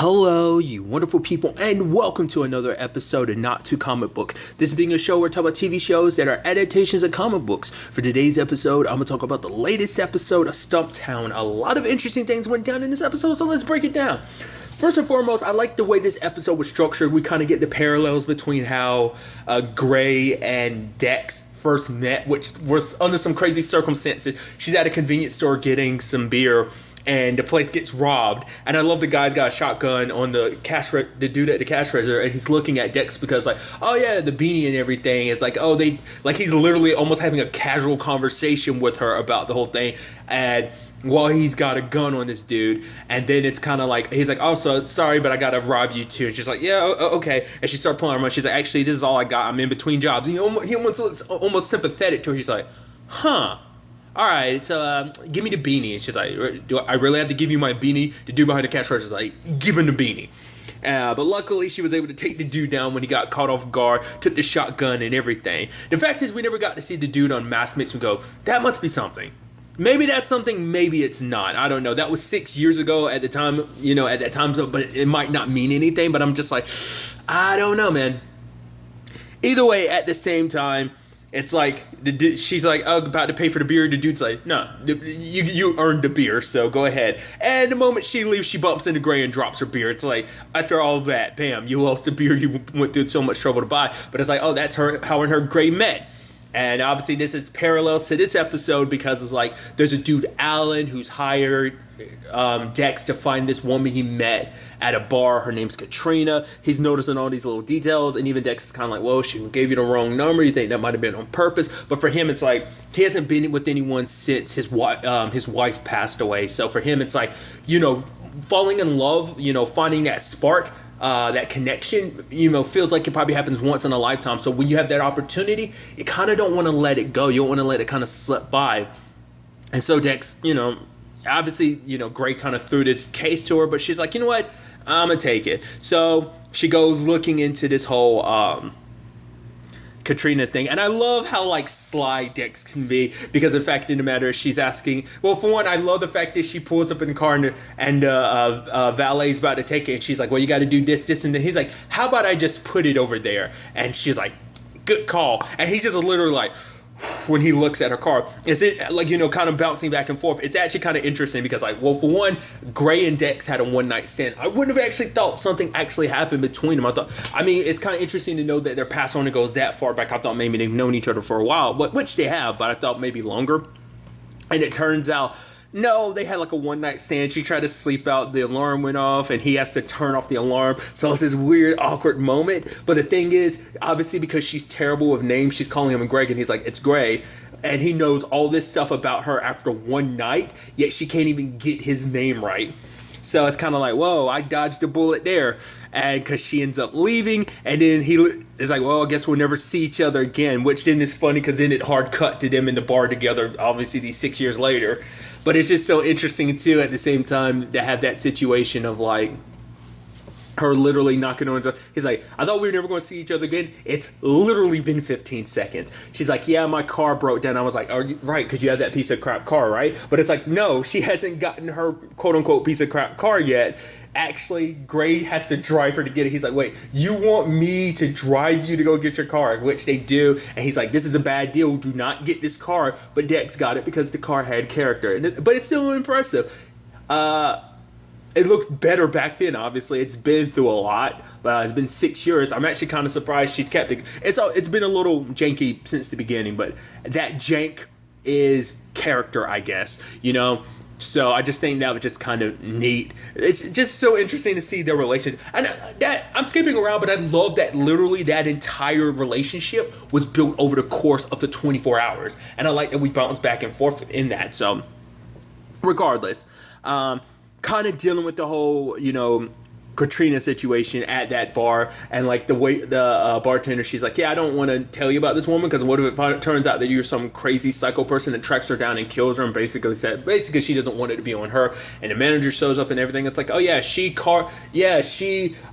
Hello, you wonderful people, and welcome to another episode of Not Too Comic Book. This being a show where I talk about TV shows that are adaptations of comic books. For today's episode, I'm going to talk about the latest episode of Stumptown. A lot of interesting things went down in this episode, so let's break it down. First and foremost, I like the way this episode was structured. We kind of get the parallels between how Gray and Dex first met, which was under some crazy circumstances. She's at a convenience store getting some beer, and the place gets robbed. And I love the guy's got a shotgun on the the dude at the cash register, and he's looking at Dex because oh yeah, the beanie and everything. It's he's literally almost having a casual conversation with her about the whole thing. And while he's got a gun on this dude, and then it's kind of like, he's like, oh, so sorry, but I gotta rob you too. And she's like, yeah, okay. And she starts pulling her money. She's like, actually, this is all I got. I'm in between jobs. And he almost looks almost sympathetic to her. He's like, huh. All right, so give me the beanie. And she's like, do I really have to give you my beanie? The dude behind the cash register is like, give him the beanie. But luckily, she was able to take the dude down when he got caught off guard, took the shotgun and everything. The fact is, we never got to see the dude on Mask Makes Me Go, that must be something. Maybe that's something, maybe it's not. I don't know. That was 6 years ago at the time, at that time, but it might not mean anything. But I'm just like, I don't know, man. Either way, at the same time, it's like, she's like, oh, about to pay for the beer. The dude's like, no, you earned the beer, so go ahead. And the moment she leaves, she bumps into Gray and drops her beer. It's like, after all that, bam, you lost the beer you went through so much trouble to buy. But it's like, oh, that's how her and Gray met. And obviously this is parallels to this episode because it's like, there's a dude, Alan, who's hired Dex to find this woman he met at a bar. Her name's Katrina. He's noticing all these little details, and even Dex is kind of like, whoa, she gave you the wrong number. You think that might have been on purpose. But for him, it's like, he hasn't been with anyone since his wife passed away. So for him, it's like, falling in love, finding that spark, that connection, feels like it probably happens once in a lifetime. So when you have that opportunity, you kind of don't want to let it go. You don't want to let it kind of slip by. And so Dex, obviously, Gray kind of threw this case to her, but she's like, you know what? I'm going to take it. So she goes looking into this whole Katrina thing. And I love how sly Dex can be, because the fact of the matter is she's asking, well, for one, I love the fact that she pulls up in the car and valet's about to take it. And she's like, well, you got to do this, and then he's like, how about I just put it over there? And she's like, good call. And he's just literally like, when he looks at her car, is it kind of bouncing back and forth? It's actually kind of interesting because for one, Gray and Dex had a one-night stand. I wouldn't have actually thought something actually happened between them. It's kind of interesting to know that their past only goes that far back. I thought maybe they've known each other for a while, which they have, but I thought maybe longer. And it turns out, no, they had a one-night stand. She tried to sleep out. The alarm went off, and he has to turn off the alarm. So it's this weird, awkward moment. But the thing is, obviously, because she's terrible with names, she's calling him Greg, and he's like, it's Gray. And he knows all this stuff about her after one night, yet she can't even get his name right. So it's kind of like, whoa, I dodged a bullet there. And because she ends up leaving, and then he is like, well, I guess we'll never see each other again, which then is funny because then it hard cut to them in the bar together, obviously these 6 years later. But it's just so interesting too at the same time to have that situation of her literally knocking on his door. He's like, I thought we were never going to see each other again. It's literally been 15 seconds. She's like, yeah, my car broke down. I was like, right, because you have that piece of crap car, right? But it's like, no, she hasn't gotten her quote-unquote piece of crap car yet. Actually, Gray has to drive her to get it. He's like, wait, you want me to drive you to go get your car? Which they do. And he's like, this is a bad deal. Do not get this car. But Dex got it because the car had character. But it's still impressive. It looked better back then, obviously. It's been through a lot, but it's been 6 years. I'm actually kind of surprised she's kept it. It's been a little janky since the beginning, but that jank is character, I guess, So I just think that was just kind of neat. It's just so interesting to see their relationship. And I'm skipping around, but I love that literally that entire relationship was built over the course of the 24 hours. And I like that we bounce back and forth in that. So regardless, kind of dealing with the whole, Katrina situation at that bar, and the way the bartender, she's like, yeah, I don't want to tell you about this woman because what if it turns out that you're some crazy psycho person that tracks her down and kills her, and basically she doesn't want it to be on her. And the manager shows up and everything. It's like, oh yeah, she kind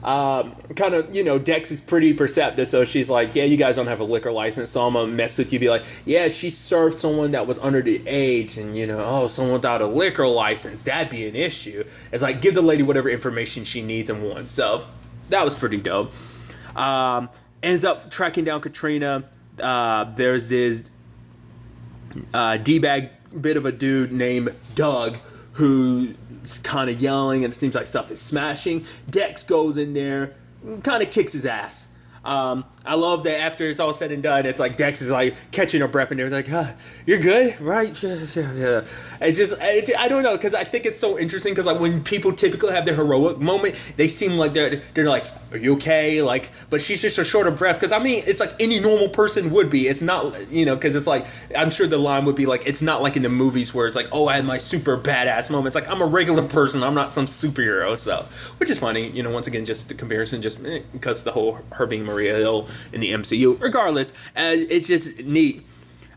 of, Dex is pretty perceptive, so she's like, yeah, you guys don't have a liquor license, so I'm gonna mess with you. Be like, yeah, she served someone that was under the age, and someone without a liquor license, that'd be an issue. It's like, give the lady whatever information she needs, and season 1. So that was pretty dope. Ends up tracking down Katrina. There's this D-bag bit of a dude named Doug who's kind of yelling, and it seems like stuff is smashing. Dex goes in there, kind of kicks his ass. I love that after it's all said and done, it's like Dex is like catching her breath and they're like, you're good, right? Yeah. It's just, I don't know, because I think it's so interesting, because like when people typically have their heroic moment, they seem like they're like, are you okay? Like, but she's just a short of breath, because I mean, it's like any normal person would be. It's not, because it's like, I'm sure the line would be like, it's not like in the movies where it's like, oh, I had my super badass moment. It's like, I'm a regular person, I'm not some superhero, so, which is funny, once again, just the comparison, just because the whole her being Maria Hill in the MCU. Regardless, it's just neat.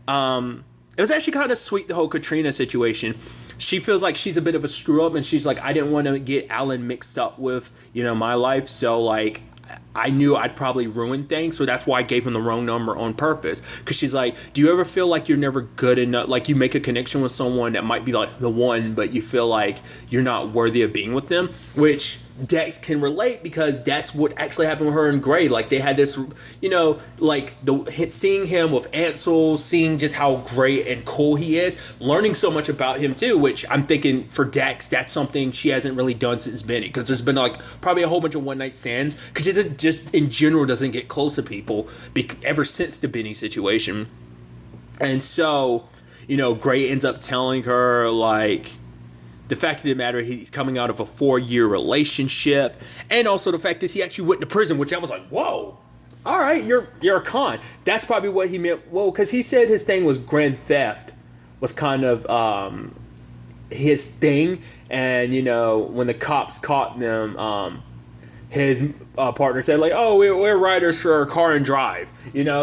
It was actually kind of sweet, the whole Katrina situation. She feels like she's a bit of a screw up, and she's like, I didn't want to get Alan mixed up with, my life, so like, I knew I'd probably ruin things, so that's why I gave him the wrong number on purpose. Because she's like, do you ever feel like you're never good enough? Like you make a connection with someone that might be like the one, but you feel like you're not worthy of being with them? Which Dex can relate, because that's what actually happened with her and Gray. Like they had this, like seeing him with Ansel, seeing just how great and cool he is, learning so much about him too, which I'm thinking for Dex, that's something she hasn't really done since Benny, because there's been like probably a whole bunch of one night stands, because she just in general doesn't get close to people ever since the Benny situation. And so, Gray ends up telling her like, the fact of the matter, he's coming out of a 4-year relationship, and also the fact is he actually went to prison, which I was like, whoa, all right, you're a con. That's probably what he meant. Well, because he said his thing was grand theft was kind of his thing, and when the cops caught them, his partner said like, oh, we're riders for our car and drive,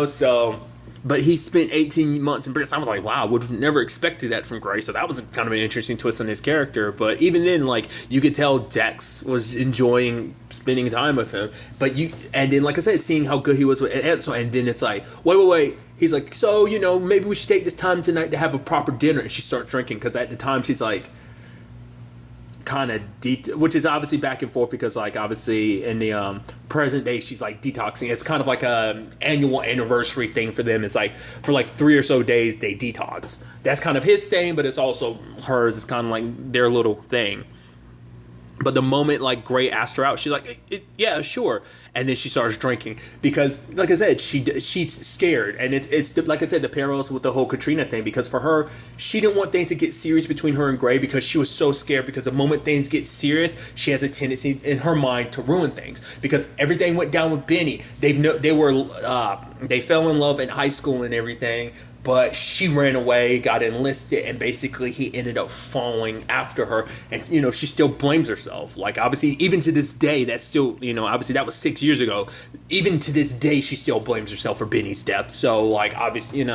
so. But he spent 18 months in prison. I was like, wow, would have never expected that from Gray. So that was kind of an interesting twist on his character. But even then, like, you could tell Dex was enjoying spending time with him. And then, like I said, seeing how good he was with Ansel. And then it's like, wait. He's like, so, maybe we should take this time tonight to have a proper dinner. And she starts drinking, because at the time she's like, kind of which is obviously back and forth, because like obviously in the present day she's like detoxing. It's kind of like a annual anniversary thing for them. It's like for like 3 or so days they detox. That's kind of his thing, but it's also hers. It's kind of like their little thing. But the moment like Gray asked her out, she's like, yeah, sure. And then she starts drinking, because like I said, she's scared. And it's like I said, the parallels with the whole Katrina thing, because for her, she didn't want things to get serious between her and Gray, because she was so scared, because the moment things get serious, she has a tendency in her mind to ruin things, because everything went down with Benny. They fell in love in high school and everything, but she ran away, got enlisted, and basically he ended up following after her. And, she still blames herself. Like, obviously, even to this day, that's still, obviously that was 6 years ago. Even to this day, she still blames herself for Benny's death. So, like, obviously,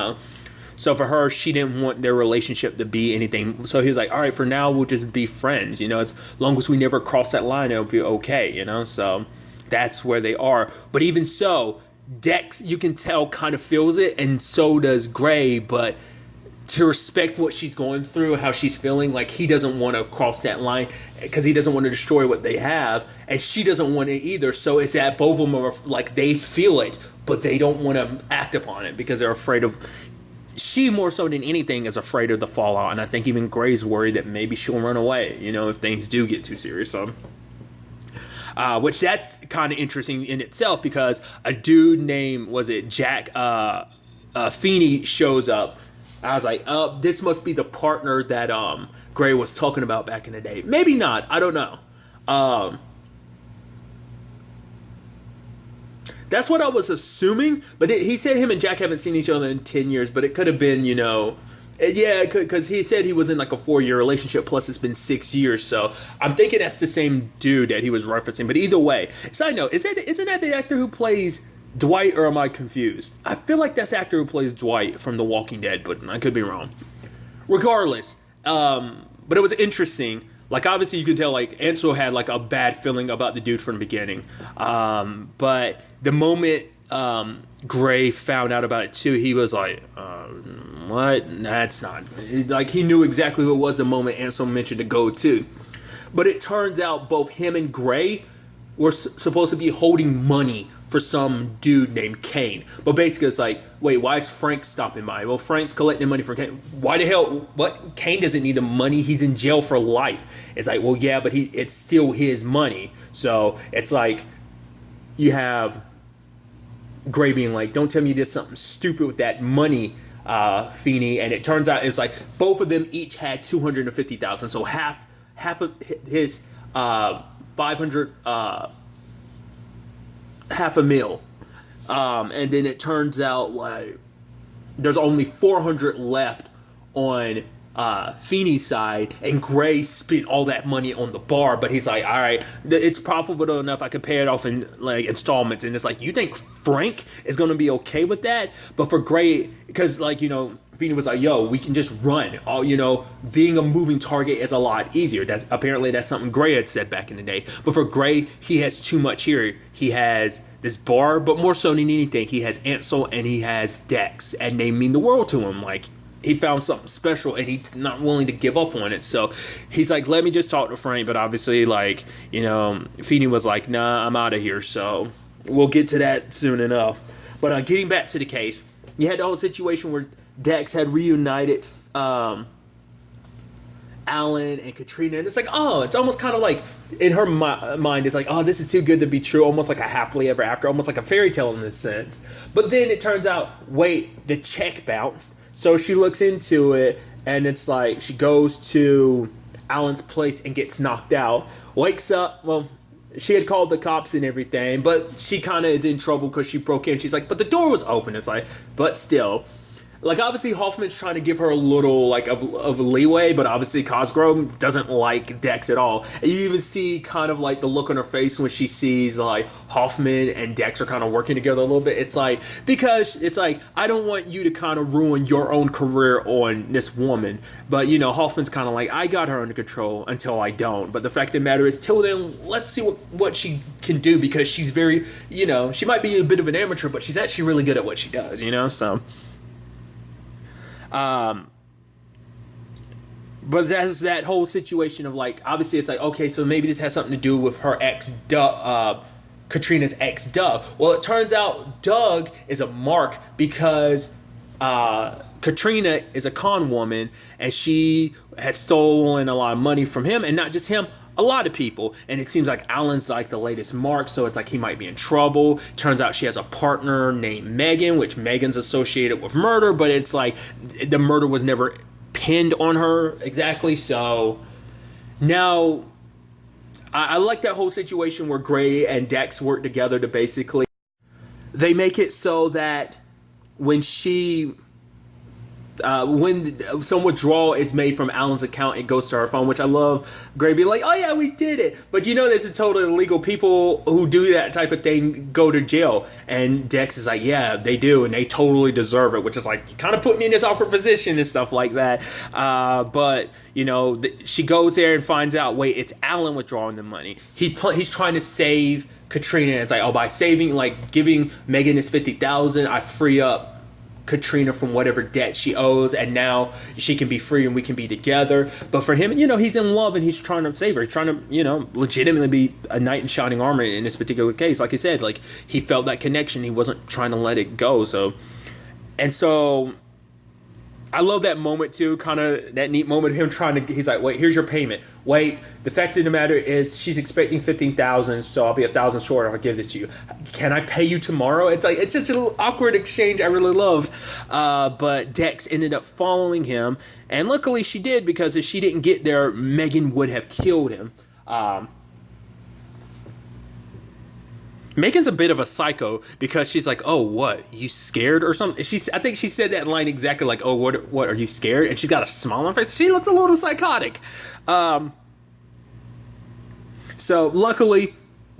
So for her, she didn't want their relationship to be anything. So he was like, all right, for now, we'll just be friends. As long as we never cross that line, it'll be okay, So that's where they are. But even so, Dex, you can tell, kind of feels it, and so does Gray, but to respect what she's going through, how she's feeling, like he doesn't want to cross that line, because he doesn't want to destroy what they have, and she doesn't want it either. So it's that both of them are like, they feel it, but they don't want to act upon it, because they're afraid of, she more so than anything is afraid of the fallout. And I think even Gray's worried that maybe she'll run away, if things do get too serious. So which that's kind of interesting in itself, because a dude named, was it Jack Feeney, shows up. I was like, this must be the partner that Gray was talking about back in the day. Maybe not. I don't know. That's what I was assuming. But he said him and Jack haven't seen each other in 10 years. But it could have been, yeah, because he said he was in like a 4-year relationship, plus it's been 6 years. So I'm thinking that's the same dude that he was referencing. But either way, side note, isn't that the actor who plays Dwight, or am I confused? I feel like that's the actor who plays Dwight from The Walking Dead, but I could be wrong. Regardless, but it was interesting. Like, obviously you could tell, like, Ansel had like a bad feeling about the dude from the beginning. But the moment Gray found out about it too, he was like, what? That's not. Like, he knew exactly who it was the moment Ansel mentioned the go-to. But it turns out both him and Gray supposed to be holding money for some dude named Kane. But basically, it's like, wait, why is Frank stopping by? Well, Frank's collecting money from Kane. Why the hell? What? Kane doesn't need the money. He's in jail for life. It's like, well, yeah, but it's still his money. So it's like, you have Gray being like, don't tell me you did something stupid with that money, Feeney. And it turns out it's like both of them each had $250,000. So half of his 500. Half a mil, and then it turns out like there's only 400 left on Feeney's side, and Gray spent all that money on the bar. But he's like, all right, it's profitable enough, I could pay it off in like installments. And it's like, you think Frank is gonna be okay with that? But for Gray, because like, you know, Feeney was like, yo, we can just run. All, you know, being a moving target is a lot easier. That's something Gray had said back in the day. But for Gray, he has too much here. He has this bar, but more so than anything, he has Ansel and he has Dex, and they mean the world to him. Like, he found something special and he's not willing to give up on it. So he's like, let me just talk to Frank. But obviously, like, you know, Feeney was like, nah, I'm out of here. So we'll get to that soon enough. But getting back to the case, you had the whole situation where Dex had reunited Alan and Katrina, and it's like, oh, it's almost kind of like in her mind, it's like, oh, this is too good to be true, almost like a happily ever after, almost like a fairy tale in this sense. But then it turns out, wait, the check bounced. So she looks into it, and it's like she goes to Alan's place and gets knocked out, wakes up. Well, she had called the cops and everything, but she kind of is in trouble because she broke in. She's like, but the door was open. It's like, but still. Like, obviously, Hoffman's trying to give her a little, like, of leeway, but obviously Cosgrove doesn't like Dex at all. And you even see kind of, like, the look on her face when she sees, like, Hoffman and Dex are kind of working together a little bit. It's like, because it's like, I don't want you to kind of ruin your own career on this woman. But, you know, Hoffman's kind of like, I got her under control until I don't. But the fact of the matter is, till then, let's see what she can do, because she's very, you know, she might be a bit of an amateur, but she's actually really good at what she does, you know, so... But that's that whole situation of like, obviously it's like, okay, so maybe this has something to do with her ex, Katrina's ex, Doug. Well, it turns out Doug is a mark because Katrina is a con woman, and she had stolen a lot of money from him, and not just him, a lot of people. And it seems like Alan's like the latest mark, so it's like he might be in trouble. Turns out she has a partner named Megan, which Megan's associated with murder, but it's like the murder was never pinned on her exactly. So now I like that whole situation where Gray and Dex work together to basically, they make it so that when some withdrawal is made from Alan's account, it goes to her phone, which I love. Gray being like, oh yeah, we did it. But you know, this is totally illegal. People who do that type of thing go to jail. And Dex is like, yeah, they do. And they totally deserve it, which is like, kind of put me in this awkward position and stuff like that. But, you know, she goes there and finds out, wait, it's Alan withdrawing the money. He's trying to save Katrina. And it's like, oh, by saving, like giving Megan this $50,000, I free up Katrina from whatever debt she owes, and now she can be free and we can be together. But for him, you know, he's in love and he's trying to save her. He's trying to, you know, legitimately be a knight in shining armor in this particular case. Like I said, like, he felt that connection. He wasn't trying to let it go. So I love that moment too, kind of that neat moment of him trying to, he's like, wait, here's your payment. Wait, the fact of the matter is she's expecting $15,000, so I'll be $1,000 short. I'll give this to you. Can I pay you tomorrow? It's like, it's just a little awkward exchange I really loved. But Dex ended up following him, and luckily she did, because if she didn't get there, Megan would have killed him. Megan's a bit of a psycho, because she's like, oh, what, you scared or something? I think she said that line exactly like, oh, what, are you scared? And she's got a smile on her face. She looks a little psychotic. So luckily,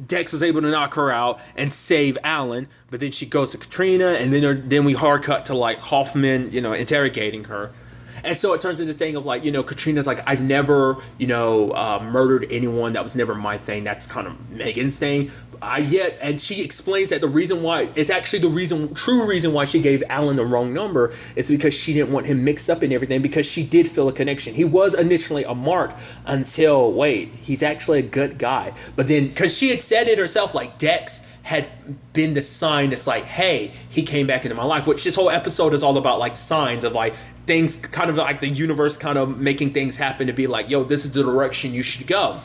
Dex was able to knock her out and save Alan, but then she goes to Katrina, and then we hard cut to like Hoffman, you know, interrogating her. And so it turns into saying of like, Katrina's like, I've never, murdered anyone. That was never my thing. That's kind of Megan's thing. And she explains that the reason why, it's actually true reason why she gave Alan the wrong number is because she didn't want him mixed up in everything, because she did feel a connection. He was initially a mark until, wait, he's actually a good guy. But then, because she had said it herself, like Dex had been the sign that's like, hey, he came back into my life, which this whole episode is all about, like signs of like things, kind of like the universe kind of making things happen to be like, yo, this is the direction you should go.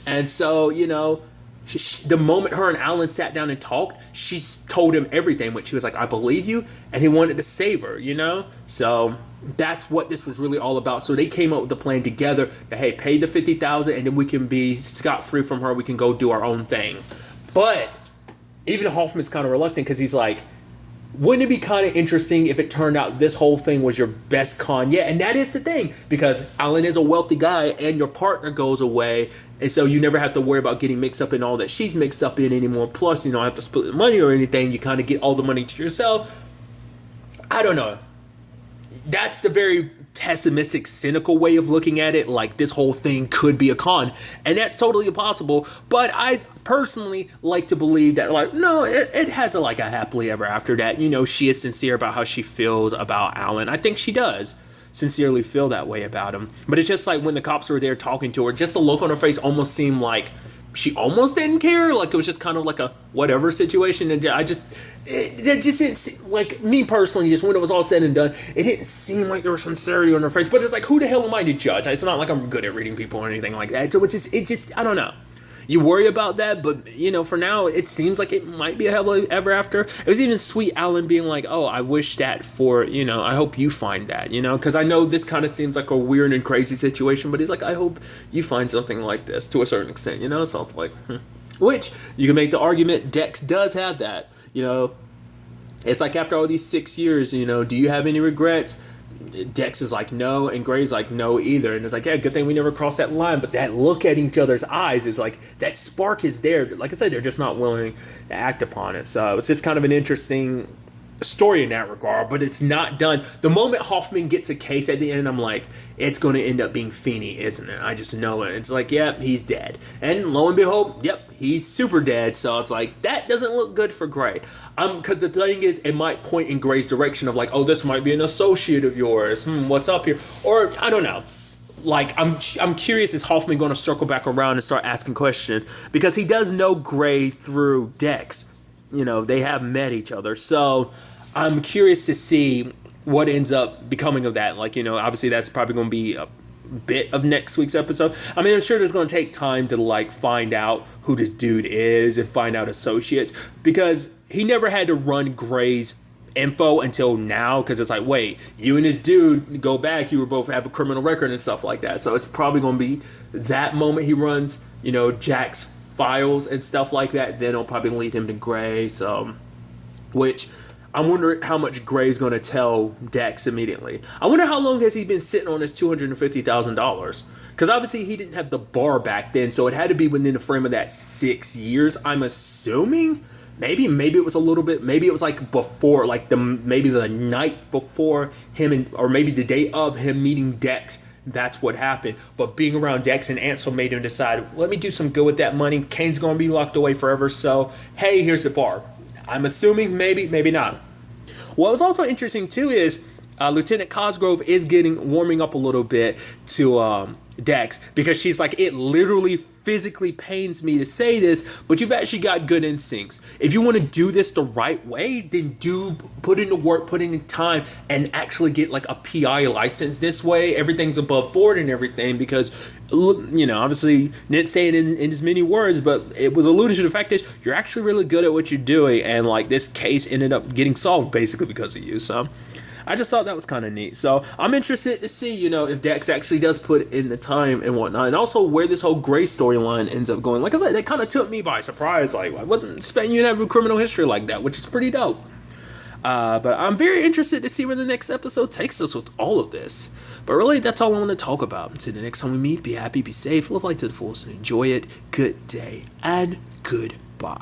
And so, the moment her and Alan sat down and talked, she told him everything, which he was like, I believe you, and he wanted to save her, So that's what this was really all about. So they came up with the plan together that, hey, pay the $50,000 and then we can be scot-free from her. We can go do our own thing. But even Hoffman's kind of reluctant because he's like, wouldn't it be kind of interesting if it turned out this whole thing was your best con yet? And that is the thing, because Alan is a wealthy guy and your partner goes away. And so you never have to worry about getting mixed up in all that she's mixed up in anymore. Plus, you don't have to split the money or anything. You kind of get all the money to yourself. I don't know. That's the very pessimistic, cynical way of looking at it. Like, this whole thing could be a con. And that's totally possible. But I personally like to believe that, like, no, it has a happily ever after that. She is sincere about how she feels about Alan. I think she does sincerely feel that way about him. But it's just like when the cops were there talking to her, just the look on her face almost seemed like she almost didn't care. Like, it was just kind of like a whatever situation. And it just didn't seem, like, me personally, just when it was all said and done, it didn't seem like there was sincerity on her face. But it's like, who the hell am I to judge? It's not like I'm good at reading people or anything like that. So it just I don't know. You worry about that, but, for now, it seems like it might be a happily ever after. It was even sweet Alan being like, oh, I wish that for, I hope you find that, because I know this kind of seems like a weird and crazy situation, but he's like, I hope you find something like this to a certain extent, so it's like, Which, you can make the argument, Dex does have that, It's like after all these 6 years, do you have any regrets? Dex is like, no, and Gray's like, no either. And it's like, yeah, good thing we never crossed that line. But that look at each other's eyes is like, that spark is there. Like I said, they're just not willing to act upon it. So it's just kind of an interesting story in that regard, but it's not done. The moment Hoffman gets a case at the end, I'm like, it's going to end up being Feeney, isn't it? I just know it. It's like, yeah, he's dead. And lo and behold, yep, he's super dead. So it's like, that doesn't look good for Gray. Because the thing is, it might point in Gray's direction of like, oh, this might be an associate of yours. What's up here? Or, I don't know. Like, I'm curious, is Hoffman going to circle back around and start asking questions? Because he does know Gray through Dex. They have met each other. So I'm curious to see what ends up becoming of that. Like, obviously that's probably going to be a bit of next week's episode. I mean, I'm sure there's going to take time to like find out who this dude is and find out associates, because he never had to run Gray's info until now, because it's like, wait, you and this dude go back, you were both have a criminal record and stuff like that. So it's probably going to be that moment he runs, Jack's files and stuff like that, then it'll probably lead him to Gray. So, which I'm wondering how much Gray's going to tell Dex immediately. I wonder how long has he been sitting on his $250,000? Because obviously he didn't have the bar back then, so it had to be within the frame of that 6 years, I'm assuming. Maybe it was a little bit, maybe it was like before, like maybe the night before him, or maybe the day of him meeting Dex. That's what happened. But being around Dex and Ansel made him decide, let me do some good with that money. Kane's going to be locked away forever, so hey, here's the bar. I'm assuming maybe not. What was also interesting too is Lieutenant Cosgrove is warming up a little bit to Dex, because she's like, it literally physically pains me to say this, but you've actually got good instincts. If you want to do this the right way, then put in the work, put in the time, and actually get like a PI license. This way, everything's above board and everything, because, obviously, didn't say it in as many words, but it was alluded to the fact that you're actually really good at what you're doing, and like this case ended up getting solved basically because of you. So I just thought that was kind of neat. So I'm interested to see, if Dex actually does put in the time and whatnot, and also where this whole Gray storyline ends up going. Like I said, that kind of took me by surprise. Like, I wasn't expecting you to have a criminal history like that, which is pretty dope. But I'm very interested to see where the next episode takes us with all of this. But really, that's all I want to talk about. Until the next time we meet, be happy, be safe, live life to the fullest, and enjoy it. Good day, and goodbye.